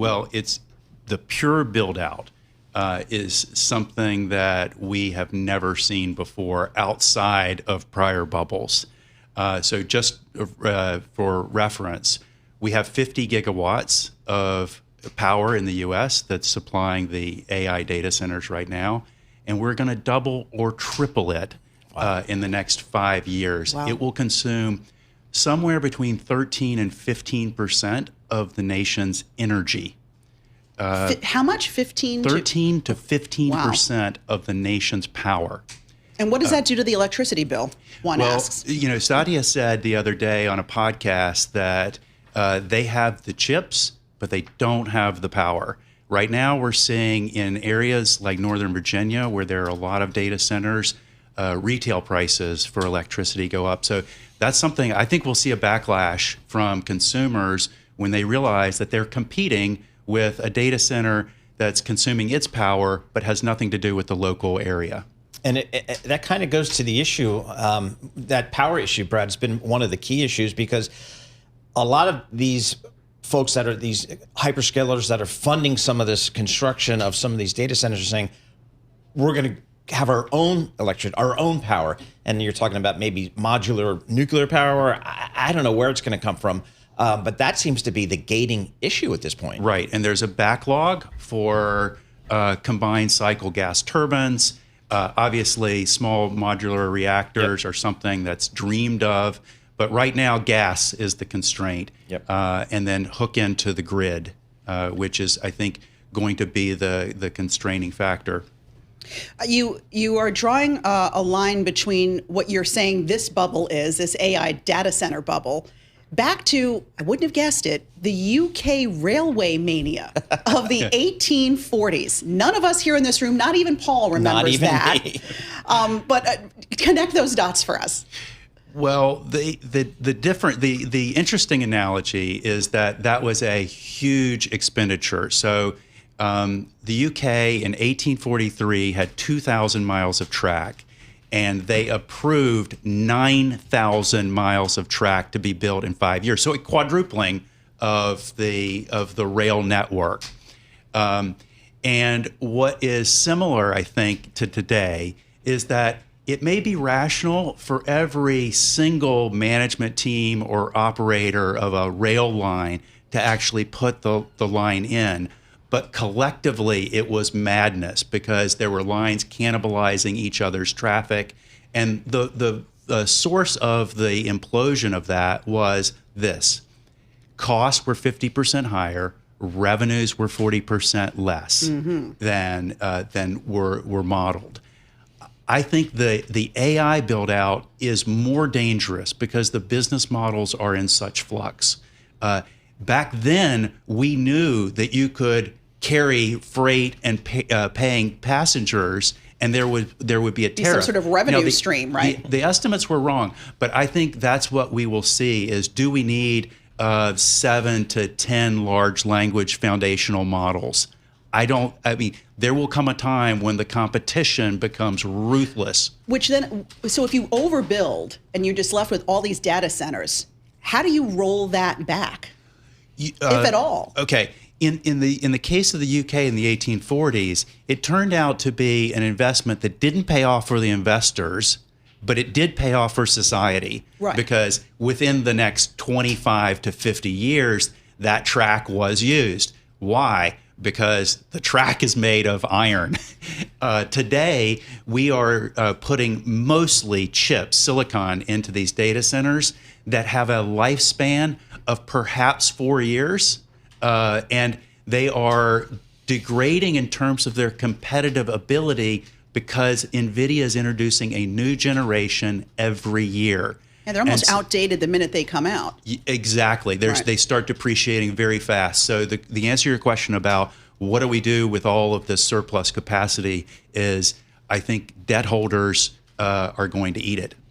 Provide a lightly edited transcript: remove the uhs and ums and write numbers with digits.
Well, it's the pure build out is something that we have never seen before outside of prior bubbles. So just for reference, we have 50 gigawatts of power in the U.S. that's supplying the AI data centers right now, and we're going to double or triple it in the next 5 years. Wow. It will consume somewhere between 13 and 15% of the nation's energy. How much? 15 13 to 15% of the nation's power. And what does that do to the electricity bill? One asks. Well, Satya said the other day on a podcast that they have the chips, but they don't have the power. Right now, we're seeing in areas like Northern Virginia, where there are a lot of data centers, retail prices for electricity go up. So that's something I think we'll see a backlash from consumers when they realize that they're competing with a data center that's consuming its power, but has nothing to do with the local area. And that kind of goes to the issue, that power issue, Brad, has been one of the key issues, because a lot of these folks that are these hyperscalers that are funding some of this construction of some of these data centers are saying, we're going to have our own electric, our own power. And you're talking about maybe modular nuclear power. I don't know where it's going to come from. But that seems to be the gating issue at this point. Right. And there's a backlog for combined cycle gas turbines. Obviously, small modular reactors are something that's dreamed of. But right now, gas is the constraint. And then hook into the grid, which is, I think, going to be the constraining factor. You are drawing a line between what you're saying this bubble is, this AI data center bubble, back to, I wouldn't have guessed it, the UK railway mania of the 1840s. None of us here in this room, not even Paul, remembers that. But connect those dots for us. Well, the interesting analogy is that was a huge expenditure. So the UK in 1843 had 2,000 miles of track, and they approved 9,000 miles of track to be built in 5 years. So a quadrupling of the rail network. And what is similar, I think, to today is that it may be rational for every single management team or operator of a rail line to actually put the line in. But collectively, it was madness because there were lines cannibalizing each other's traffic. And the source of the implosion of that was this. Costs were 50% higher. Revenues were 40% less than were modeled. I think the AI build out is more dangerous because the business models are in such flux. Back then, we knew that you could carry freight and paying passengers, and there would be a tariff. Some sort of revenue stream, right? The estimates were wrong, but I think that's what we will see is, do we need 7 to 10 large language foundational models? There will come a time when the competition becomes ruthless. So if you overbuild and you're just left with all these data centers, how do you roll that back, if at all? Okay. In the case of the UK in the 1840s, it turned out to be an investment that didn't pay off for the investors, but it did pay off for society. Right. Because within the next 25 to 50 years, that track was used. Why? Because the track is made of iron. Today, we are putting mostly chips, silicon, into these data centers that have a lifespan of perhaps 4 years. And they are degrading in terms of their competitive ability because NVIDIA is introducing a new generation every year. And they're almost outdated the minute they come out. Exactly. They start depreciating very fast. So the answer to your question about what do we do with all of this surplus capacity is, I think debt holders are going to eat it.